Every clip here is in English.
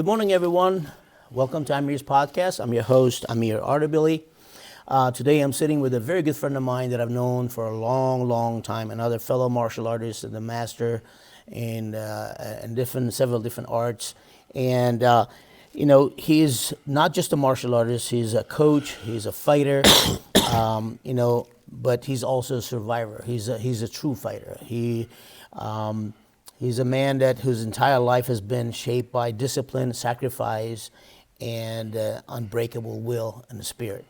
Good morning, everyone. Welcome to Amir's podcast. I'm your host, Amir Ardabilly. Today I'm sitting with a very good friend of mine that I've known for a long, long time, another fellow martial artist and a master in several different arts. And, he's not just a martial artist, he's a coach, he's a fighter, but he's also a survivor. He's a true fighter. He's a man whose entire life has been shaped by discipline, sacrifice, and unbreakable will and spirit.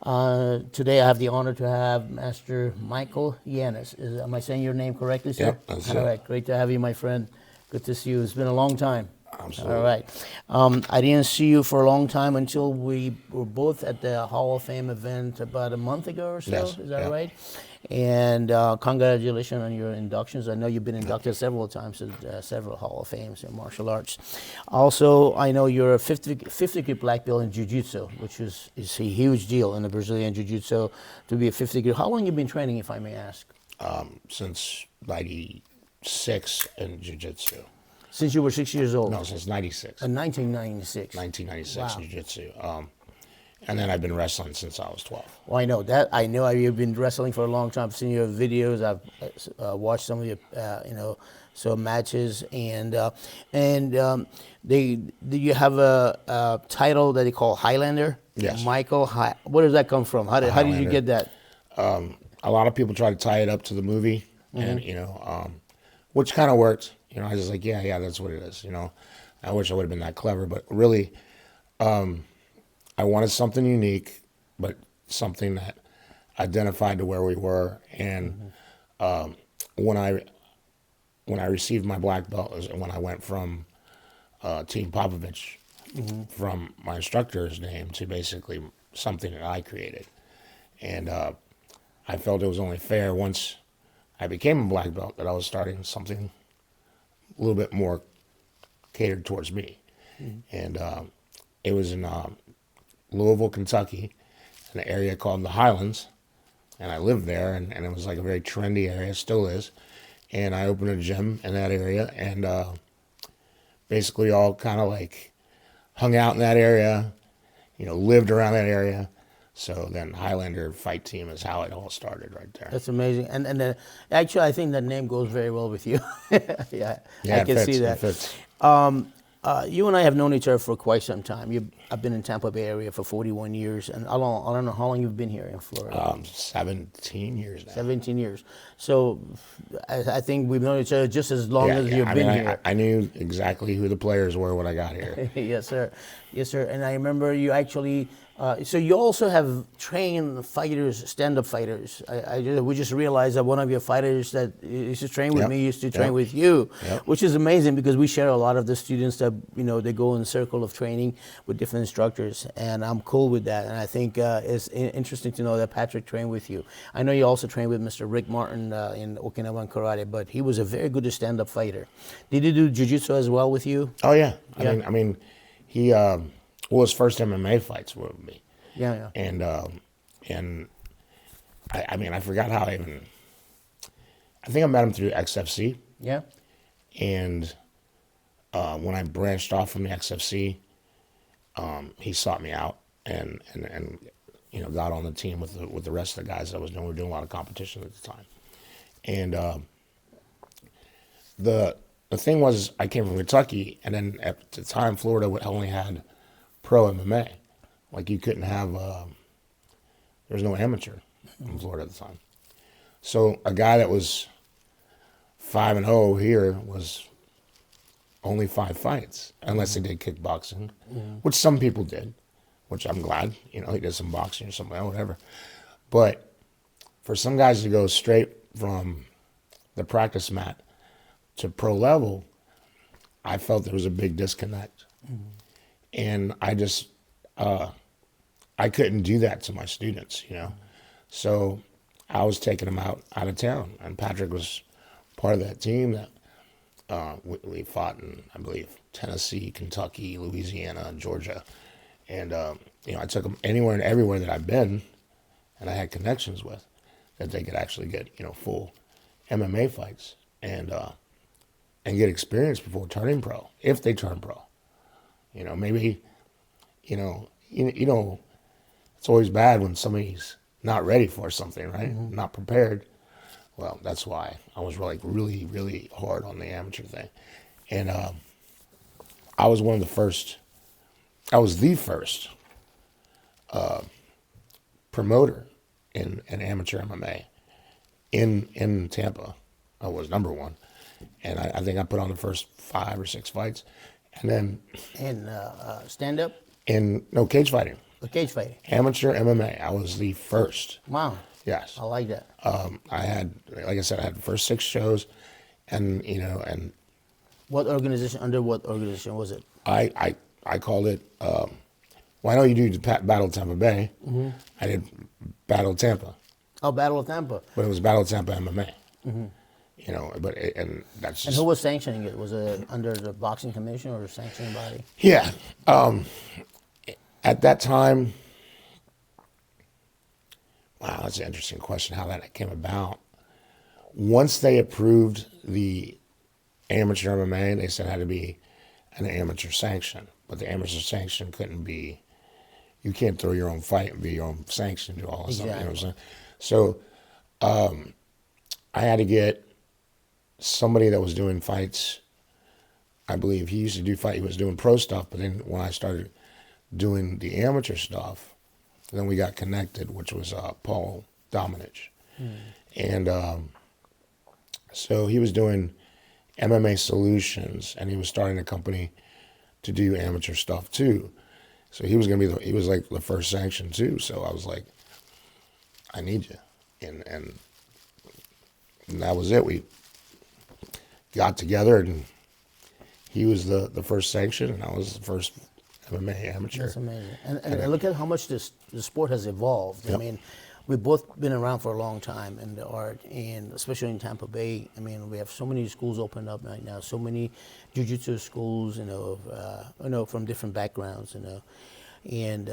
Today I have the honor to have Master Michael Yanez. Am I saying your name correctly, sir? Yep, that's it. All right, great to have you, my friend. Good to see you. It's been a long time. Absolutely. All right. I didn't see you for a long time until we were both at the Hall of Fame event about a month ago or so. Yes, Is that yeah. right? And congratulations on your inductions. I know you've been inducted several times to several Hall of Fames in martial arts. Also, I know you're a 50-degree black belt in Jiu-Jitsu, which is a huge deal in the Brazilian Jiu-Jitsu to be a 50-degree. How long have you been training, if I may ask? Since 96 in Jiu-Jitsu. Since you were 6 years old? No, since 96. 1996. 1996 Wow. in Jiu-Jitsu. And then I've been wrestling since I was 12. Well, I know that. I know you've been wrestling for a long time. I've seen your videos. I've watched some of your, some matches. And you have a title that they call Highlander. Yes. Michael. Where does that come from? How did you get that? A lot of people try to tie it up to the movie, and which kind of worked. I was just like, yeah, that's what it is. I wish I would have been that clever, but really, I wanted something unique, but something that identified to where we were. And when I received my black belt, was when I went from Team Popovitch, from my instructor's name to basically something that I created. And I felt it was only fair once I became a black belt that I was starting something a little bit more catered towards me. And it was in Louisville, Kentucky, in an area called the Highlands, and I lived there, and it was like a very trendy area, still is, and I opened a gym in that area, and basically all kind of like hung out in that area, lived around that area. So then Highlander Fight Team is how it all started right there. That's amazing. And actually, I think that name goes very well with you. yeah, I it can fits, see that. It fits. You and I have known each other for quite some time. I've been in Tampa Bay area for 41 years, and I don't know how long you've been here in Florida. 17 years now. 17 years. So I think we've known each other just as long as you've been here. I knew exactly who the players were when I got here. Yes, sir. Yes, sir. And I remember you actually. So you also have trained fighters, stand-up fighters. We just realized that one of your fighters that used to train with me used to train with you, which is amazing because we share a lot of the students that they go in a circle of training with different instructors, and I'm cool with that. And I think it's interesting to know that Patrick trained with you. I know you also trained with Mr. Rick Martin in Okinawan Karate, but he was a very good stand-up fighter. Did he do jiu-jitsu as well with you? Oh yeah. I mean, he. His first MMA fights were with me. Yeah. And I forgot how I think I met him through XFC. Yeah. And when I branched off from the XFC, he sought me out and got on the team with the rest of the guys that I was doing. We were doing a lot of competition at the time. And the thing was, I came from Kentucky, and then at the time, Florida only had pro MMA. Like you couldn't have, there was no amateur in Florida at the time. So a guy that was 5-0 here was only 5 fights, unless they did kickboxing, which some people did, which I'm glad. He did some boxing or something, whatever. But for some guys to go straight from the practice mat to pro level, I felt there was a big disconnect. And I just, I couldn't do that to my students, So I was taking them out of town, and Patrick was part of that team that we fought in, I believe, Tennessee, Kentucky, Louisiana, Georgia. And, I took them anywhere and everywhere that I've been, and I had connections with, that they could actually get, full MMA fights and get experience before turning pro, if they turn pro. You know, maybe, you know, it's always bad when somebody's not ready for something, right? Not prepared. Well, that's why I was like really, really hard on the amateur thing. And I was one of the first, I was the first promoter in amateur MMA in Tampa. I was number one. And I think I put on the first 5 or 6 fights. And then And stand-up? no, cage fighting. Cage fighting. Amateur MMA. I was the first. Wow. Yes. I like that. I had, like I said, I had the first 6 shows. And, and Under what organization was it? I called it, well, I know you do Battle of Tampa Bay. I did Battle of Tampa. Oh, Battle of Tampa. But it was Battle of Tampa MMA. And that's just... And who was sanctioning it? Was it under the boxing commission or a sanctioning body? Yeah. At that time, wow, that's an interesting question, how that came about. Once they approved the amateur MMA, they said it had to be an amateur sanction. But the amateur sanction couldn't be, you can't throw your own fight and be your own sanction, do all that stuff. You know what I'm saying? So I had to get somebody that was doing fights. I believe he used to do he was doing pro stuff, but then when I started doing the amateur stuff, then we got connected, which was Paul Dominich. And so he was doing MMA Solutions, and he was starting a company to do amateur stuff too. So he was gonna be he was like the first sanction too. So I was like, I need you, and that was it. We got together, and he was the first sanction, and I was the first MMA amateur. That's amazing. And look at how much the sport has evolved. I mean, we've both been around for a long time in the art, and especially in Tampa Bay. I mean, we have so many schools opened up right now, so many jiu-jitsu schools, from different backgrounds, and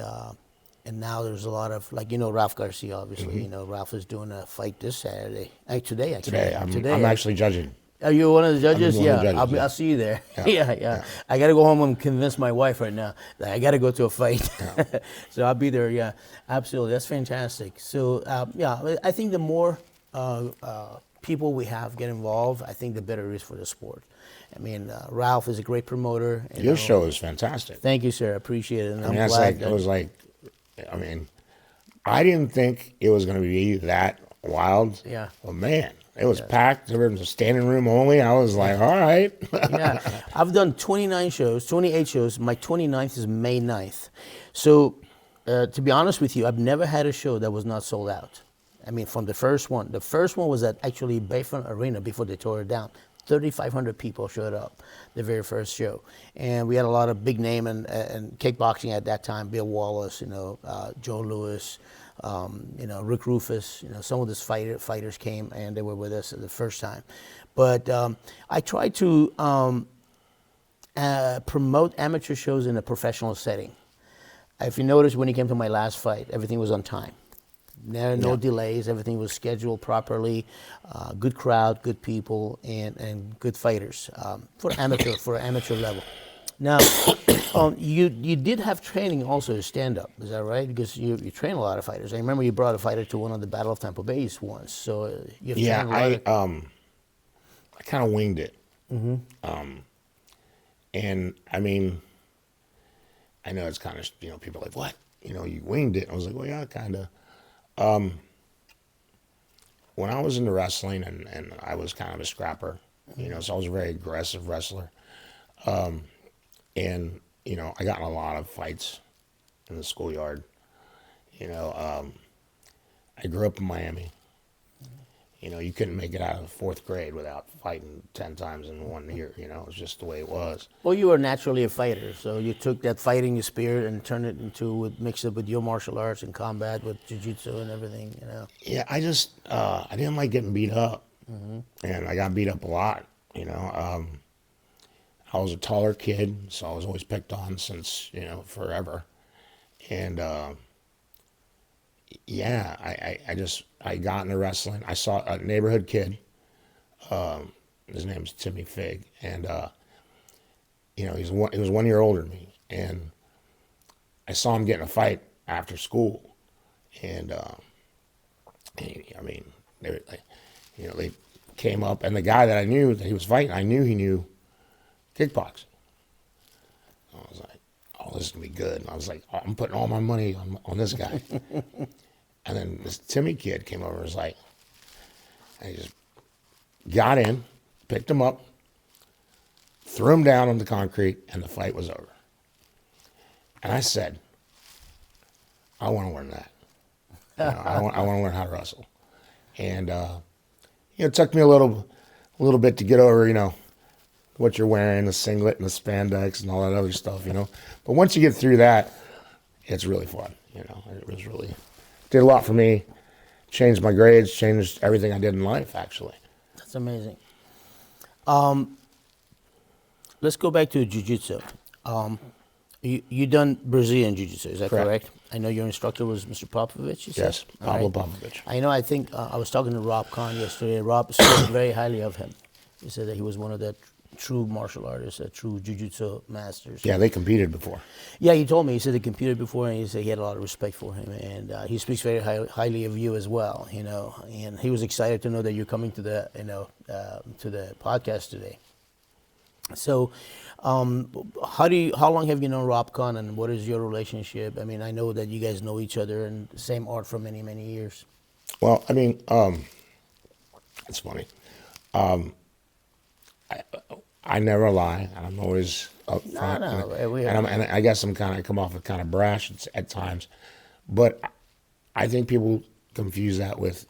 now there's a lot of, like, Ralph Garcia, obviously. Ralph is doing a fight this Saturday. Today, actually. Today, I'm actually judging. Are you one of the judges? I'm one of the judges, I'll see you there. Yeah. I got to go home and convince my wife right now that I got to go to a fight. So I'll be there. Yeah, absolutely. That's fantastic. So I think the more people we have get involved, I think the better it is for the sport. I mean, Ralph is a great promoter. Your show is fantastic. Thank you, sir. I appreciate it. And I'm that's glad it was like, I mean, I didn't think it was going to be that wild. Yeah. Well, man. It was packed. There was a standing room only. I was like, all right. Yeah. I've done 28 shows. My 29th is May 9th. So, to be honest with you, I've never had a show that was not sold out. I mean, from the first one. The first one was at actually Bayfront Arena before they tore it down. 3,500 people showed up the very first show. And we had a lot of big name and kickboxing at that time. Bill Wallace, Joe Louis, Rick Rufus, some of these fighters came and they were with us the first time. But I tried to promote amateur shows in a professional setting. If you notice, when he came to my last fight, everything was on time. There were no delays. Everything was scheduled properly. Good crowd, good people, and good fighters for amateur level. Now, you did have training also to stand up. Is that right? Because you train a lot of fighters. I remember you brought a fighter to one of the Battle of Tampa Bays once. So you've trained a lot. I kind of winged it. And I mean, I know it's kind of people are like, what? You winged it. I was like, well, yeah, kind of. When I was into wrestling and I was kind of a scrapper, so I was a very aggressive wrestler. And, I got in a lot of fights in the schoolyard. I grew up in Miami. You couldn't make it out of the 4th grade without fighting 10 times in 1 year. It was just the way it was. Well, you were naturally a fighter, so you took that fighting spirit and turned it into, mixed it with your martial arts and combat with jiu-jitsu and everything, Yeah, I just, I didn't like getting beat up. And I got beat up a lot, I was a taller kid, so I was always picked on since, forever. And, I got into wrestling. I saw a neighborhood kid. His name's Timmy Fig, and he was 1 year older than me. and I saw him get in a fight after school, and I mean, they came up, and the guy that I knew that he was fighting, I knew he knew kickboxing. I was like, oh, this is gonna be good. And I was like, oh, I'm putting all my money on this guy. And then this Timmy kid came over and was like, I just got in, picked him up, threw him down on the concrete, and the fight was over. And I said, I want to learn that. I want to learn how to wrestle. And it took me a little bit to get over, what you're wearing, the singlet and the spandex and all that other stuff, But once you get through that, it's really fun, It was really, did a lot for me, changed my grades, changed everything I did in life, actually. That's amazing. Let's go back to jiu-jitsu. You done Brazilian Jiu-Jitsu, is that correct? I know your instructor was Mr. Popovitch, you said? Yes, Popovitch. I think I was talking to Rob Kahn yesterday. Rob spoke very highly of him. He said that he was one of the true martial artists, true jiu-jitsu masters. Yeah, they competed before. Yeah, he told me. He said they competed before, and he said he had a lot of respect for him. And he speaks very highly of you as well, And he was excited to know that you're coming to the, to the podcast today. So, how long have you known Rob Kahn, and what is your relationship? I mean, I know that you guys know each other and the same art for many, many years. Well, I mean, it's funny. I never lie. I'm always upfront. And I guess I come off kind of brash at times, but I think people confuse that with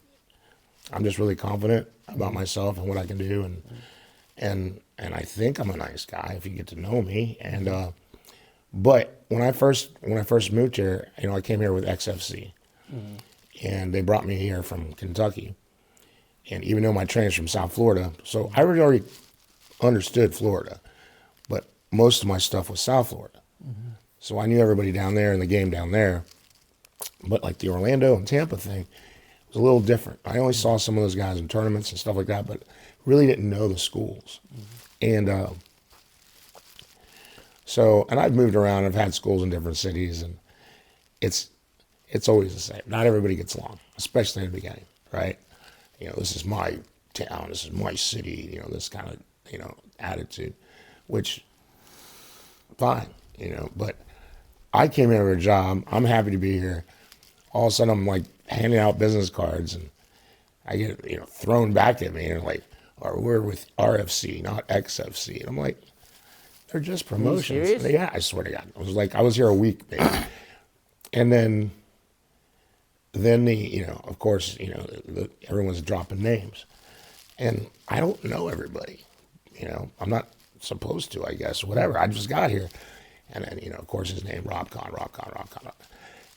I'm just really confident about myself and what I can do, and I think I'm a nice guy if you get to know me. And but when I first moved here, I came here with XFC, and they brought me here from Kentucky, and even though my training's from South Florida, so I already understood Florida, but most of my stuff was South Florida. So I knew everybody down there in the game down there, but like the Orlando and Tampa thing was a little different. I only saw some of those guys in tournaments and stuff like that, but really didn't know the schools. And and I've moved around. I've had schools in different cities, and it's always the same. Not everybody gets along, especially in the beginning, right? This is my town, this is my city, this kind of, attitude, which, fine, but I came here for a job. I'm happy to be here. All of a sudden, I'm like handing out business cards, and I get, thrown back at me, and like, or we're with RFC, not XFC. And I'm like, they're just promotions. Yeah, I swear to God. I was here a week, maybe. And then of course, everyone's dropping names. And I don't know everybody. I'm not supposed to, I guess, whatever. I just got here. And then, of course, his name, Rob Kahn.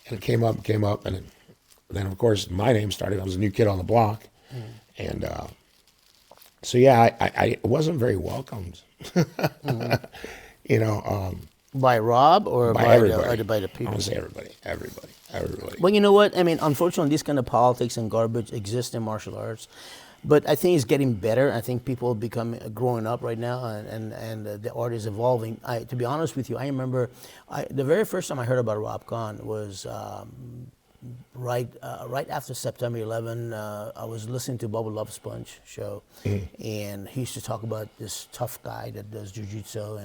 And it came up, and then, of course, my name started. I was a new kid on the block. And so, yeah, I wasn't very welcomed, By Rob or by everybody. By the people? I would say everybody. Well, you know what? I mean, unfortunately, this kind of politics and garbage exists in martial arts. But I think it's getting better. I think people become growing up right now, and the art is evolving. To be honest with you, I remember the very first time I heard about Rob Kahn was right after September 11. I was listening to Bubba Love Sponge show, and he used to talk about this tough guy that does jiu-jitsu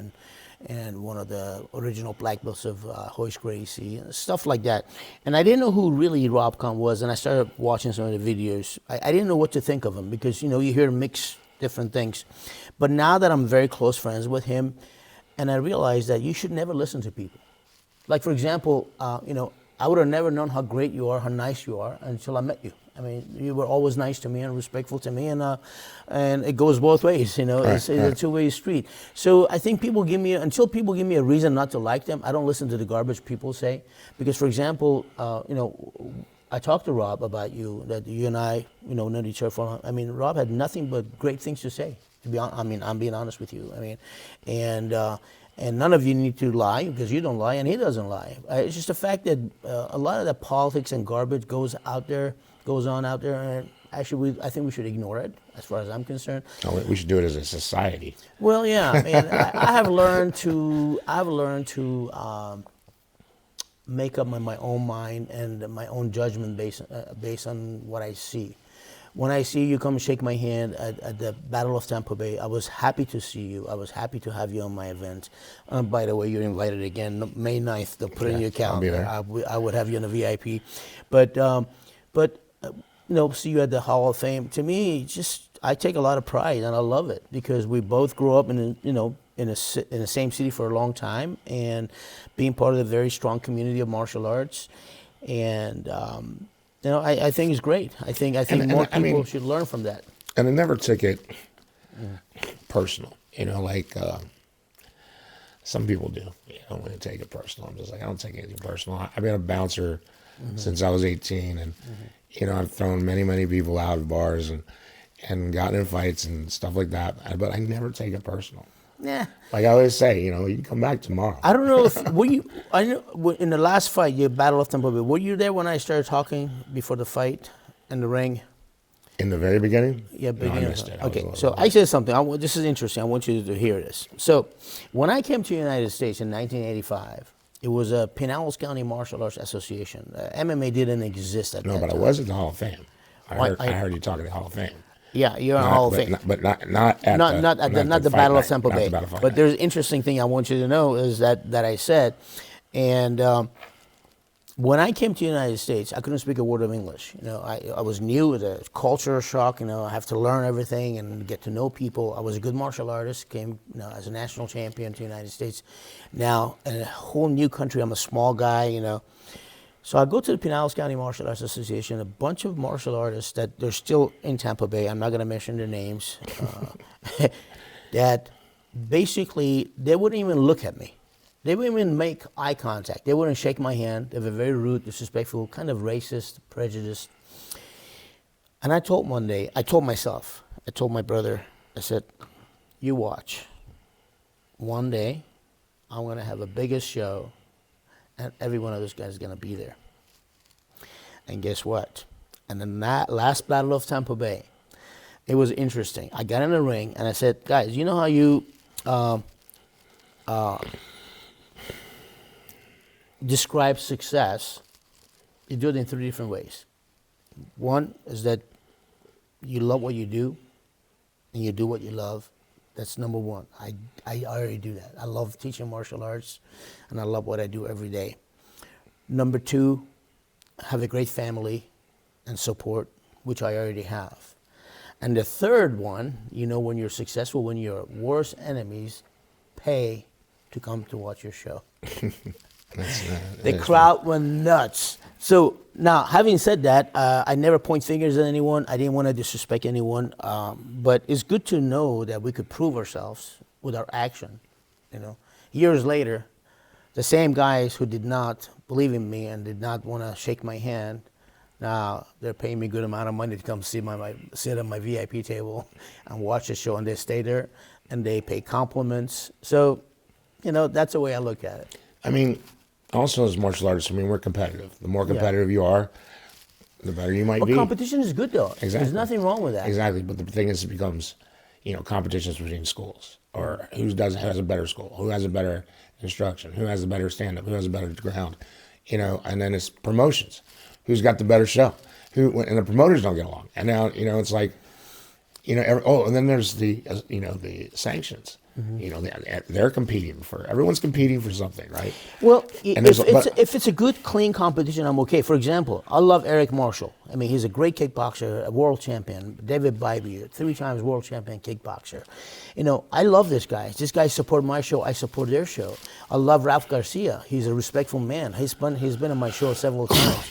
and one of the original black belts of Hoist Gracie, and stuff like that. And I didn't know who really Rob Kahn was, and I started watching some of the videos. I didn't know what to think of him because, you hear mixed different things. But now that I'm very close friends with him, and I realize that you should never listen to people. Like, for example, I would have never known how great you are, how nice you are, until I met you. I mean, you were always nice to me and respectful to me, and it goes both ways, It's a two-way street. So I think until people give me a reason not to like them, I don't listen to the garbage people say. Because, for example, I talked to Rob about you, that you and I, known each other for. I mean, Rob had nothing but great things to say. I'm being honest with you. And none of you need to lie because you don't lie and he doesn't lie. It's just the fact that a lot of the politics and garbage goes on out there, and actually, I think we should ignore it, as far as I'm concerned. No, we should do it as a society. Well, yeah, I mean, I have learned to, make up my own mind and my own judgment based on what I see. When I see you come shake my hand at the Battle of Tampa Bay, I was happy to see you. I was happy to have you on my event. By the way, you're invited again, May 9th. They'll put it in your calendar. I'll be there. I would have you in a VIP. But see you at the Hall of Fame. To me, I take a lot of pride and I love it because we both grew up in the same city for a long time and being part of a very strong community of martial arts. And I think it's great. I think more people should learn from that. And I never took it personal. Like some people do. When they take it personal. I'm just like, I don't take anything personal. I've been a bouncer since I was 18, and I've thrown many, many people out of bars and gotten in fights and stuff like that. But I never take it personal. Yeah. Like I always say, you can come back tomorrow. I don't know if I know in the last fight, your Battle of Tampa Bay, were you there when I started talking before the fight in the ring? In the very beginning? Yeah, beginning. No, I missed it. Okay, so I said something. This is interesting. I want you to hear this. So when I came to the United States in 1985, it was a Pinellas County Martial Arts Association. MMA didn't exist at that time. No, but I was at the Hall of Fame. I heard you talking at the Hall of Fame. Yeah, you're in the Hall of Fame. But not at the Battle of Tampa Bay. But there's an interesting thing I want you to know is that I said, and when I came to the United States, I couldn't speak a word of English. I was new, it was a culture shock. I have to learn everything and get to know people. I was a good martial artist, came as a national champion to the United States. Now, in a whole new country, I'm a small guy, So I go to the Pinellas County Martial Arts Association, a bunch of martial artists that they're still in Tampa Bay. I'm not going to mention their names. That basically, they wouldn't even look at me. They wouldn't even make eye contact. They wouldn't shake my hand. They were very rude, disrespectful, kind of racist, prejudiced. And I told myself, I told my brother, I said, you watch. One day, I'm going to have the biggest show, and every one of those guys is going to be there. And guess what? And then that last Battle of Tampa Bay, it was interesting. I got in the ring, and I said, guys, you know how you describe success? You do it in 3 different ways. One is that you love what you do, and you do what you love. That's number one. I already do that. I love teaching martial arts, and I love what I do every day. Number two, have a great family and support, which I already have. And the third one, when you're successful, when your worst enemies pay to come to watch your show. The crowd went nuts. So now, having said that, I never point fingers at anyone. I didn't want to disrespect anyone. But it's good to know that we could prove ourselves with our action. Years later, the same guys who did not believe in me and did not want to shake my hand, now they're paying me a good amount of money to come sit at my VIP table and watch the show, and they stay there and they pay compliments. So, that's the way I look at it. I mean, also as martial artists, we're competitive. The more competitive you are, the better you might be. Competition is good, though. Exactly. There's nothing wrong with that. Exactly. But the thing is, it becomes, competitions between schools, or who has a better school, who has a better instruction, who has a better stand-up, who has a better ground, and then it's promotions. Who's got the better show? And the promoters don't get along. And now, it's like, and then there's the sanctions. Mm-hmm. They're competing everyone's competing for something, right? Well, if it's a good, clean competition, I'm okay. For example, I love Eric Marshall. He's a great kickboxer, a world champion. David Bybee, 3 times world champion kickboxer. I love this guy. This guy support my show. I support their show. I love Ralph Garcia. He's a respectful man. He's been on my show several times.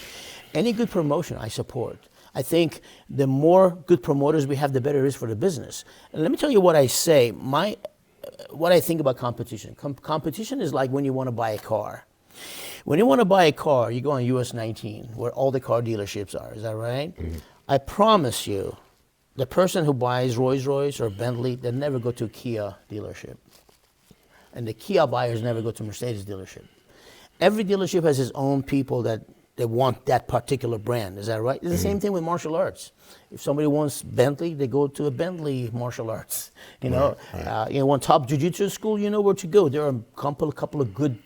Any good promotion, I support. I think the more good promoters we have, the better it is for the business. And let me tell you what I say. What I think about competition. Competition is like when you want to buy a car. When you want to buy a car, you go on US 19, where all the car dealerships are. Is that right? Mm-hmm. I promise you, the person who buys Rolls-Royce or Bentley, they never go to a Kia dealership. And the Kia buyers never go to Mercedes dealership. Every dealership has its own people that they want that particular brand. Is that right? It's the same thing with martial arts. If somebody wants Bentley, they go to a Bentley martial arts. You know, want top jiu-jitsu school, you know where to go. There are a couple of good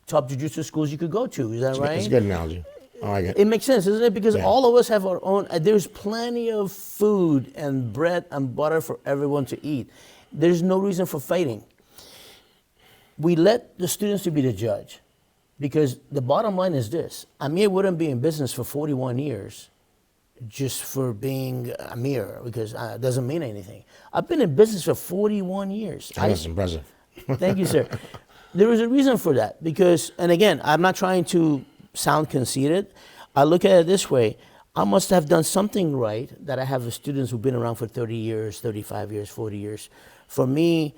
top jiu-jitsu schools you could go to. Is that right? It's a good analogy. I like it. It makes sense, isn't it? Because all of us have our own. There's plenty of food and bread and butter for everyone to eat. There's no reason for fighting. We let the students to be the judge, because the bottom line is this: Amir wouldn't be in business for 41 years just for being Amir, because it doesn't mean anything. I've been in business for 41 years. That's impressive. Thank you, sir. There is a reason for that, because, and again, I'm not trying to sound conceited. I look at it this way: I must have done something right that I have students who've been around for 30 years, 35 years, 40 years. For me,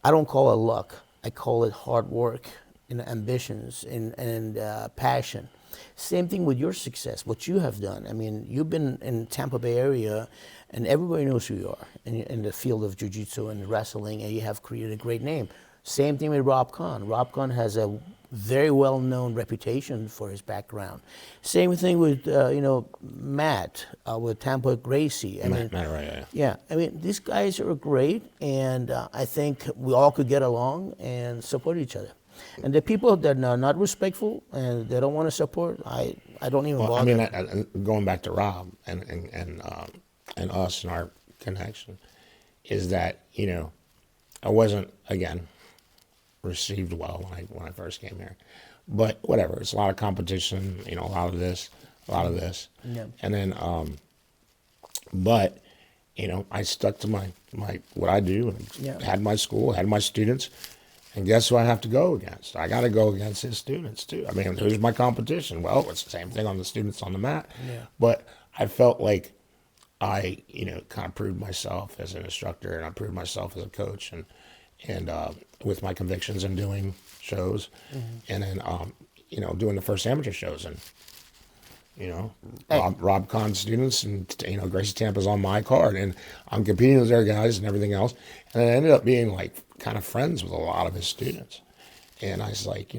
I don't call it luck. I call it hard work and ambitions and passion. Same thing with your success, what you have done. I mean, you've been in Tampa Bay area, and everybody knows who you are in the field of jiu-jitsu and wrestling, and you have created a great name. Same thing with Rob Kahn. Rob Kahn has a very well-known reputation for his background. Same thing with Matt with Tampa Gracie. Matt, right? Yeah. I mean, these guys are great, and I think we all could get along and support each other. And the people that are not respectful and they don't want to support, I don't even bother. I mean, going back to Rob and us and our connection, is that I wasn't, again, received well when I first came here, but whatever. It's a lot of competition, a lot of this. Yeah. And then, but I stuck to my what I do, and had my school, had my students, and guess who I have to go against? I got to go against his students too. I mean, who's my competition? Well, it's the same thing on the students on the mat. Yeah. But I felt like I kind of proved myself as an instructor, and I proved myself as a coach, and with my convictions and doing shows, and then doing the first amateur shows, and Rob Kahn's students, and Gracie Tampa's on my card, and I'm competing with their guys and everything else, and I ended up being like kind of friends with a lot of his students, and I was like,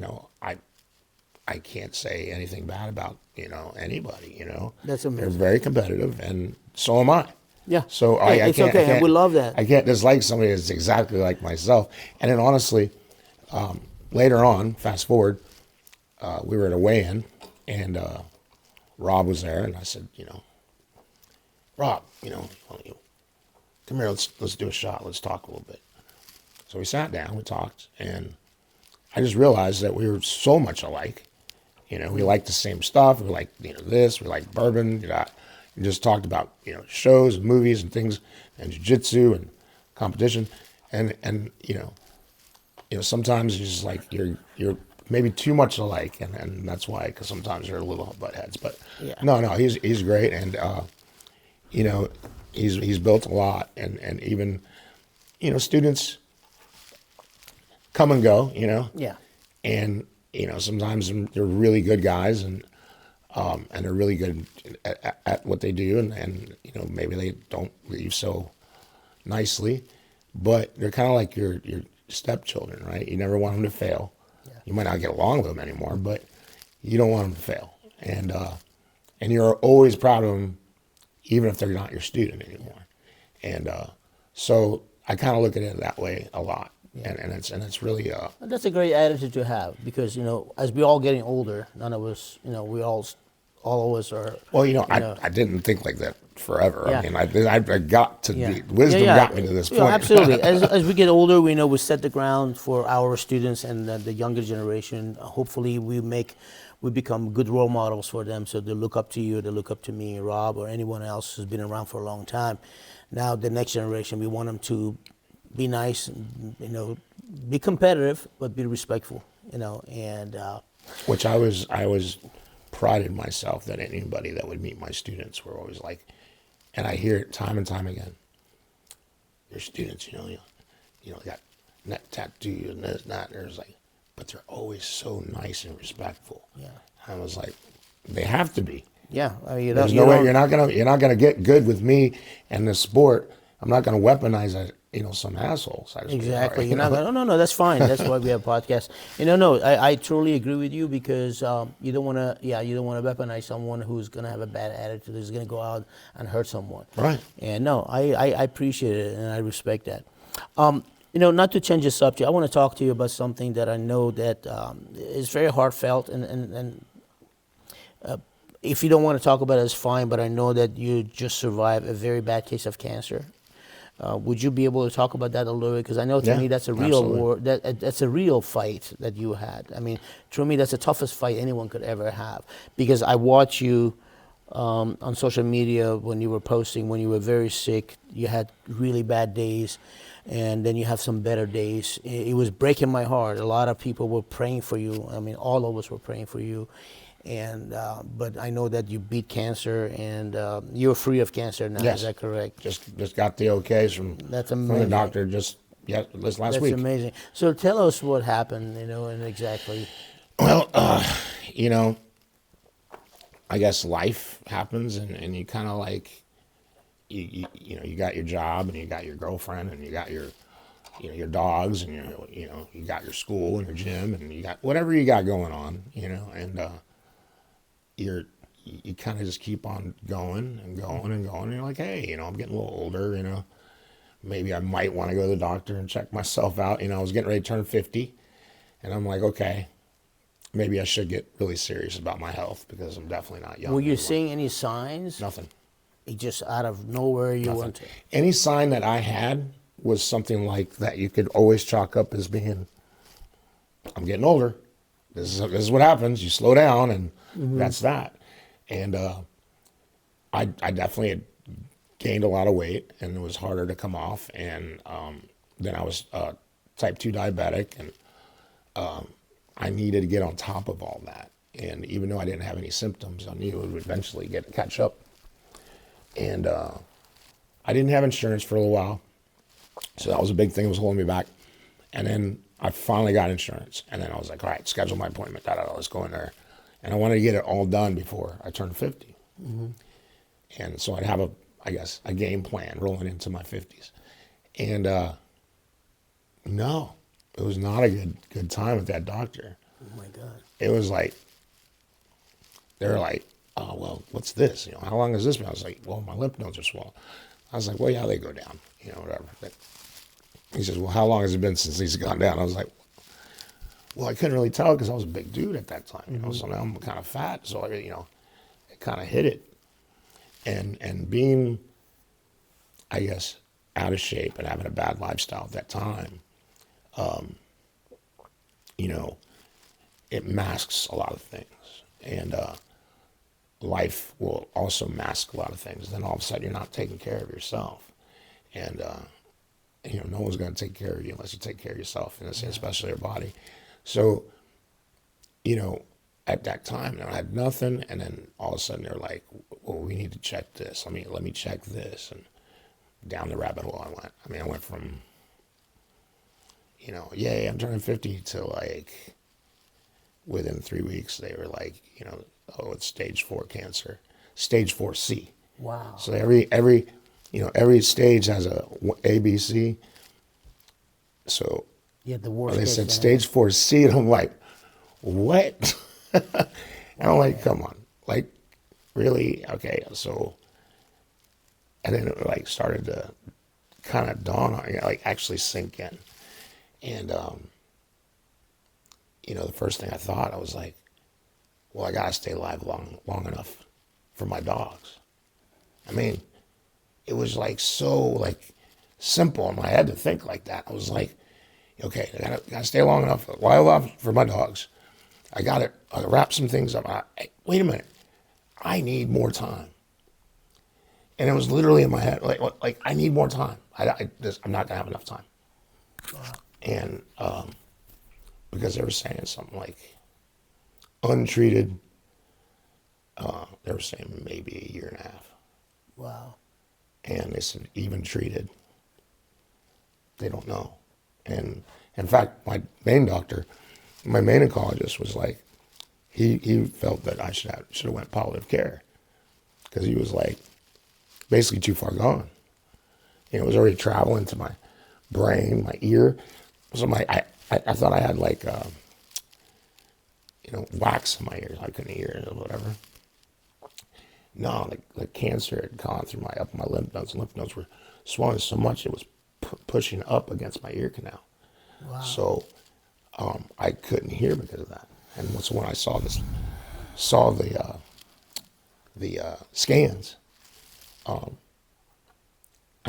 I can't say anything bad about anybody. That's amazing. They're very competitive, and so am I. Yeah. So it's okay. And we love that. I can't dislike somebody that's exactly like myself. And then honestly, later on, fast forward, we were at a weigh-in, and Rob was there, and I said, Rob, come here, let's do a shot. Let's talk a little bit. So we sat down, we talked, and I just realized that we were so much alike. We liked the same stuff. We liked this. We liked bourbon. We just talked about shows and movies and things, and jiu-jitsu and competition, and sometimes it's just like you're maybe too much alike, and that's why, because sometimes you're a little butt heads. But no, he's great, and he's built a lot, and even students come and go, and sometimes they're really good guys, and they're really good at what they do, and maybe they don't leave so nicely, but they're kind of like your stepchildren, right? You never want them to fail. Yeah. You might not get along with them anymore, but you don't want them to fail, and you're always proud of them, even if they're not your student anymore. And so I kind of look at it that way a lot. Yeah. And it's really that's a great attitude to have, because as we all getting older, none of us we all of us are. Well, I didn't think like that forever. Yeah. I mean, I got to the wisdom got me to this point. Absolutely. As we get older, we set the ground for our students and the younger generation. Hopefully, we become good role models for them, so they look up to you, they look up to me, Rob, or anyone else who's been around for a long time. Now, the next generation, we want them to be nice, and, be competitive, but be respectful, and. Which I was prided myself that anybody that would meet my students were always like, and I hear it time and time again. Your students, got neck tattoo and this, that. There's like, but they're always so nice and respectful. Yeah. I was like, they have to be. Yeah. There's no way you're not gonna get good with me and the sport. I'm not gonna weaponize some assholes. Exactly. You're not going. No. That's fine. That's why we have podcasts. No. I truly agree with you because you don't want to. Yeah, you don't want to weaponize someone who's going to have a bad attitude, who's going to go out and hurt someone. Right. And no, I appreciate it and I respect that. Not to change the subject, I want to talk to you about something that I know that is very heartfelt and if you don't want to talk about it, it's fine. But I know that you just survived a very bad case of cancer. Would you be able to talk about that a little bit? Because I know to me that's a real absolutely. war. That's a real fight that you had. I mean, to me that's the toughest fight anyone could ever have. Because I watch you on social media when you were posting when you were very sick. You had really bad days, and then you have some better days. It was breaking my heart. A lot of people were praying for you. I mean, all of us were praying for you. And but I know that you beat cancer and you're free of cancer now. Yes. Is that correct? Just got the okays from the doctor this last That's week. amazing. So tell us what happened, and exactly. Well, I guess life happens, and you kind of like, you got your job, and you got your girlfriend, and you got your, your dogs, and you got your school and your gym, and you got whatever you got going on, and you kind of just keep on going and going and going, and you're like, hey, I'm getting a little older, maybe I might want to go to the doctor and check myself out. I was getting ready to turn 50, and I'm like, okay, maybe I should get really serious about my health because I'm definitely not young. Were you anymore. seeing any signs? Nothing. It just out of nowhere you Nothing. went to. Any sign that I had was something like that you could always chalk up as being, I'm getting older. This is what happens. You slow down, and that's that. And I definitely had gained a lot of weight, and it was harder to come off. And then I was type 2 diabetic, and I needed to get on top of all that. And even though I didn't have any symptoms, I knew it would eventually catch up. And I didn't have insurance for a little while, so that was a big thing that was holding me back. And then I finally got insurance, and then I was like, all right, schedule my appointment, let's go in there. And I wanted to get it all done before I turned 50. And so I'd have a game plan rolling into my 50s. And no, it was not a good time with that doctor. Oh my God. It was like, they were like, oh, well, what's this? How long has this been? I was like, well, my lymph nodes are swollen. I was like, well, yeah, they go down, whatever. But he says, well, how long has it been since these have gone down? I was like, well, I couldn't really tell because I was a big dude at that time, so now I'm kind of fat. So, it kind of hit it. And being, I guess, out of shape and having a bad lifestyle at that time, it masks a lot of things. And life will also mask a lot of things. Then all of a sudden you're not taking care of yourself. And, no one's going to take care of you unless you take care of yourself, especially your body. So, at that time, I had nothing. And then all of a sudden they're like, well, we need to check this. Let me check this. And down the rabbit hole I went. I went from, yay, I'm turning 50 to like, within 3 weeks, they were like, oh, it's stage 4 cancer, stage 4C. Wow. So every stage has A, B, C. So Yeah, the worst. they said stage 4C, and I'm like, what? And I'm like, come on, like, really? Okay, so, and then it like started to kind of dawn on me, like actually sink in. And, the first thing I thought, I was like, well, I gotta stay alive long enough for my dogs. It was like so like simple in my head to think like that. I was like, okay, I gotta stay long enough alive for my dogs. I gotta wrap some things up. Wait a minute, I need more time. And it was literally in my head, like I need more time. I'm not gonna have enough time. Wow. And because they were saying something like untreated, they were saying maybe a year and a half. Wow. And they said even treated, they don't know. And in fact, my main oncologist was like, he felt that I should have went palliative care because he was like basically too far gone. It was already traveling to brain, my ear. So I thought I had like, wax in my ears. I couldn't hear it or whatever. No, the cancer had gone through my lymph nodes. The lymph nodes were swollen so much it was pushing up against my ear canal. Wow. So I couldn't hear because of that. And so when I saw the scans,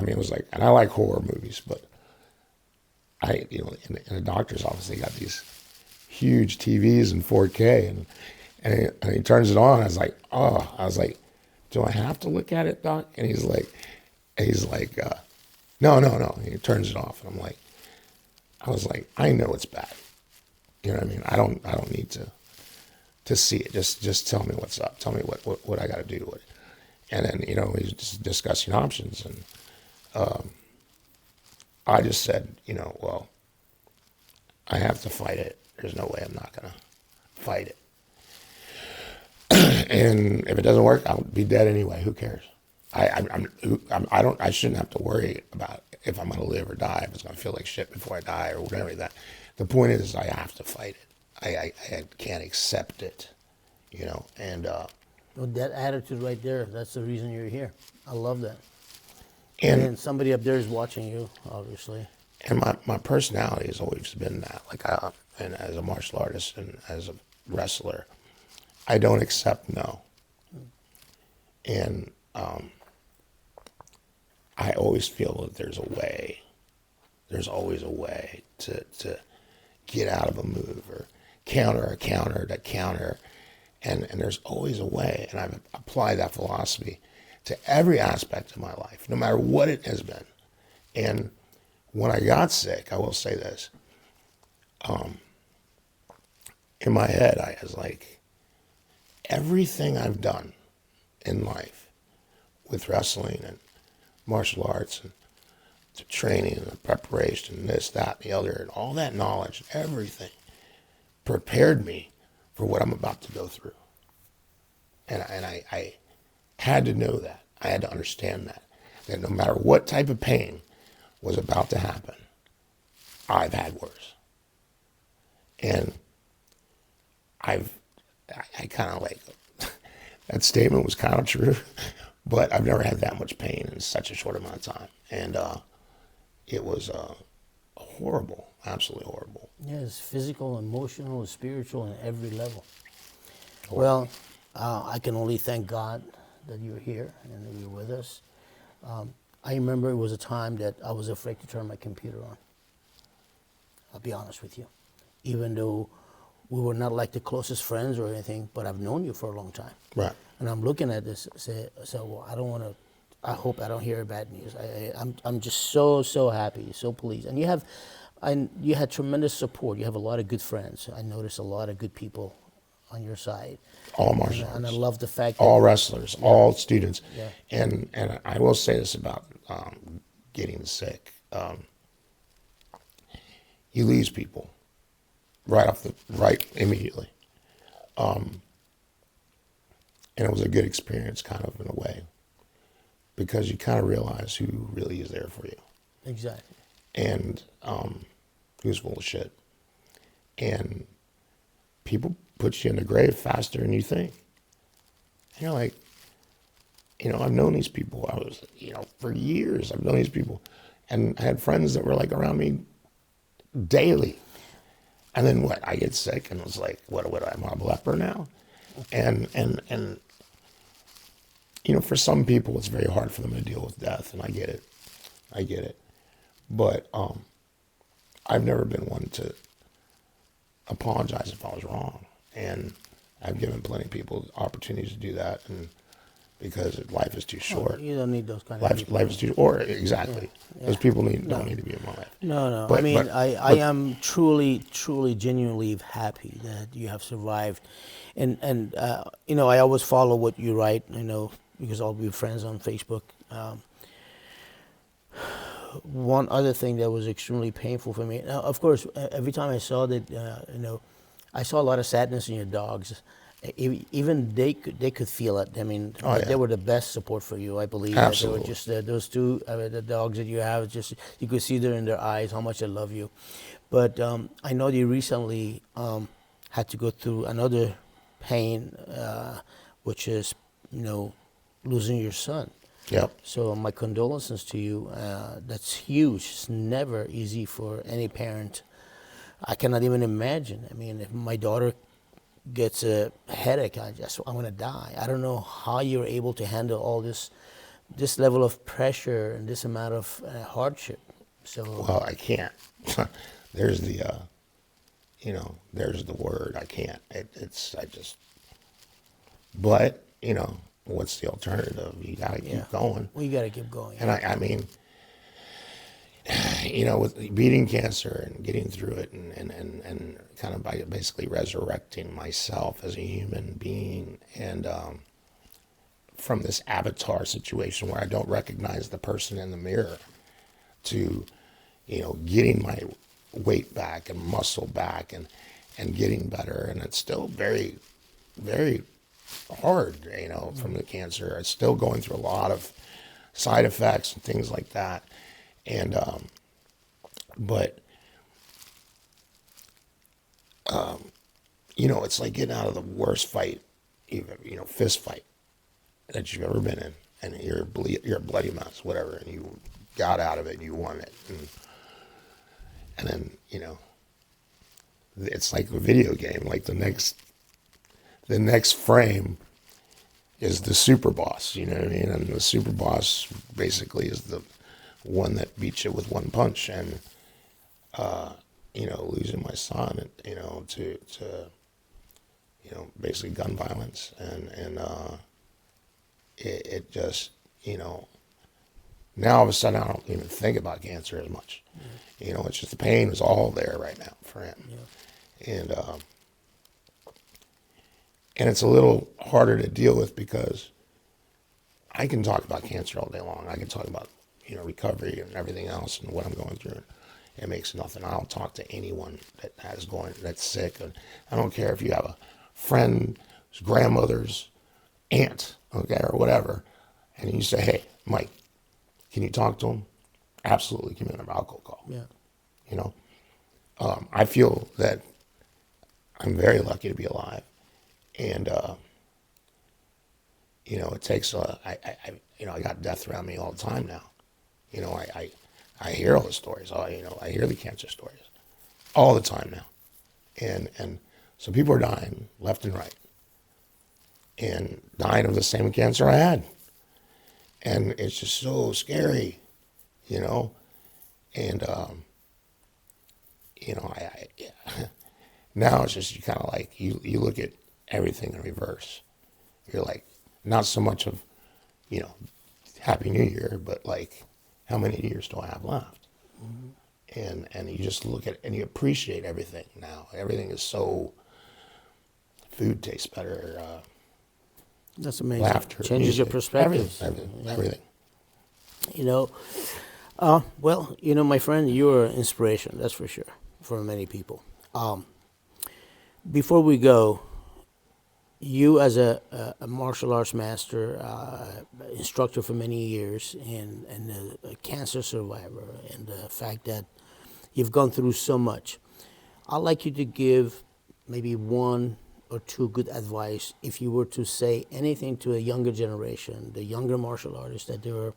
it was like, and I like horror movies, but in the doctor's office, they got these huge TVs in 4K, and he turns it on. I was like, do I have to look at it, Doc? And he's like, no. He turns it off, and I was like, I know it's bad. You know what I mean? I don't need to see it. Just tell me what's up. Tell me what I got to do to it. And then he's just discussing options, and I just said, well, I have to fight it. There's no way I'm not gonna fight it. And if it doesn't work, I'll be dead anyway. Who cares? I shouldn't have to worry about if I'm gonna live or die. If it's gonna feel like shit before I die or whatever that. The point is, I have to fight it. I can't accept it, And Well, that attitude right there, that's the reason you're here. I love that. and somebody up there is watching you, obviously. and my personality has always been that. And as a martial artist and as a wrestler, I don't accept no. And I always feel that there's a way. There's always a way to get out of a move or counter a counter to counter. And there's always a way. And I've applied that philosophy to every aspect of my life, no matter what it has been. And when I got sick, I will say this, in my head, I was like, everything I've done in life with wrestling and martial arts and the training and the preparation and this, that, and the other, and all that knowledge, everything prepared me for what I'm about to go through. And I had to know that. I had to understand that no matter what type of pain was about to happen, I've had worse. And I kind of like, that statement was kind of true, but I've never had that much pain in such a short amount of time. And it was horrible, absolutely horrible. Yeah, it's physical, emotional, spiritual, and every level. Well, I can only thank God that you're here and that you're with us. I remember it was a time that I was afraid to turn my computer on. I'll be honest with you. Even though we were not like the closest friends or anything, but I've known you for a long time. Right. And I'm looking at this, well, I don't want to, I hope I don't hear bad news. I'm just so happy, so pleased. And you had tremendous support. You have a lot of good friends. I noticed a lot of good people on your side. All martial artists. And I love the fact that all wrestlers, all students. Yeah. And I will say this about getting sick. You lose people right immediately. And it was a good experience kind of in a way, because you kind of realize who really is there for you. Exactly. And who's full of shit. And people put you in the grave faster than you think. And you're like, I've known these people. For years, I've known these people. And I had friends that were like around me daily. And then what? I get sick and it's like, what am I, a leper now? And for some people, it's very hard for them to deal with death, and I get it. But I've never been one to apologize if I was wrong. And I've given plenty of people opportunities to do that, and because life is too short. You don't need those kind of people. Life is too, or exactly. Yeah. Those people don't need to be in my life. No. But, I am truly, genuinely happy that you have survived. And I always follow what you write, because I'll be friends on Facebook. One other thing that was extremely painful for me, now, of course, every time I saw that, I saw a lot of sadness in your dogs. even they could feel it. I mean, Oh, they yeah. were the best support for you. I believe Absolutely. They were just those two the dogs that you have. Just you could see there in their eyes how much they love you. But I know you recently had to go through another pain, which is losing your son. Yep. So my condolences to you. That's huge. It's never easy for any parent. I cannot even imagine. I mean, if my daughter gets a headache, I'm gonna die. I don't know how you're able to handle all this level of pressure and this amount of hardship. So Well, I can't. There's the, there's the word. I can't. But, what's the alternative? You got to keep going. well, you got to keep going. And I mean, with beating cancer and getting through it and kind of by basically resurrecting myself as a human being and from this avatar situation where I don't recognize the person in the mirror to, getting my weight back and muscle back and getting better. And it's still very, very hard, from the cancer. It's still going through a lot of side effects and things like that. And, but, it's like getting out of the worst fight, even, fist fight that you've ever been in. And you're a bloody mess, whatever. And you got out of it and you won it. And then, it's like a video game. Like the next frame is the super boss, you know what I mean? And the super boss basically is the one that beats you with one punch. And, losing my son, to basically gun violence. And it just, now all of a sudden I don't even think about cancer as much. It's just the pain is all there right now for him. Yeah. And it's a little harder to deal with because I can talk about cancer all day long. I can talk about, recovery and everything else and what I'm going through. It makes nothing. I'll talk to anyone that's sick. And I don't care if you have a friend, grandmother's aunt, okay, or whatever. And you say, hey, Mike, can you talk to him? Absolutely. Give me an alcohol call. Yeah. I feel that I'm very lucky to be alive. And, it takes, I got death around me all the time now. I hear all the stories. I hear the cancer stories all the time now. And so people are dying left and right and dying of the same cancer I had. And it's just so scary, and, now it's just, you kind of like, you look at everything in reverse. You're like, not so much of, Happy New Year, but like, how many years do I have left? Mm-hmm. And you just look at, and you appreciate everything now. Everything is so, food tastes better. That's amazing. Laughter. Changes music, your perspective. Everything. Well, my friend, you're an inspiration, that's for sure, for many people. Before we go, you as a martial arts master, instructor for many years, and a cancer survivor, and the fact that you've gone through so much, I'd like you to give maybe one or two good advice if you were to say anything to a younger generation, the younger martial artists that they were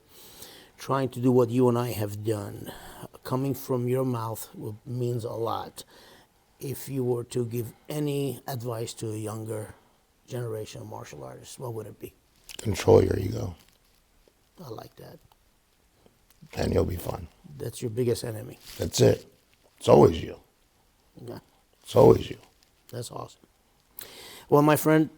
trying to do what you and I have done. Coming from your mouth means a lot. If you were to give any advice to a younger generation of martial artists, what would it be? Control your ego. I like that. And you'll be fine. That's your biggest enemy. That's it. It's always you. Yeah. It's always you. That's awesome. Well, my friend,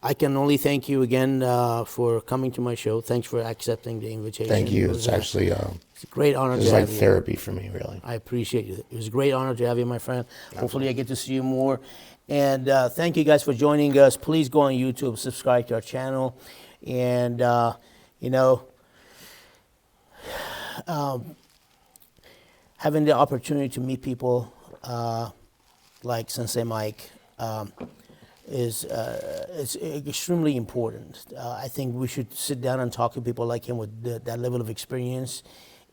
I can only thank you again for coming to my show. Thanks for accepting the invitation. Thank you. It's actually it's a great honor to it's have like you. therapy for me, really. I appreciate you. It was a great honor to have you, my friend. Hopefully I get to see you more. And thank you guys for joining us. Please go on YouTube, subscribe to our channel. And, having the opportunity to meet people like Sensei Mike, is extremely important. I think we should sit down and talk to people like him with that level of experience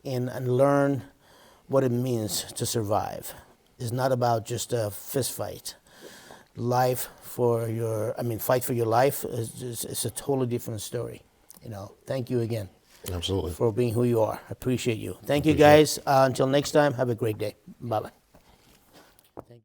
and learn what it means to survive. It's not about just a fist fight. Fight for your life is a totally different story. Thank you again. Absolutely. For being who you are. I appreciate you. Thank you, guys. Until next time, have a great day. Bye-bye.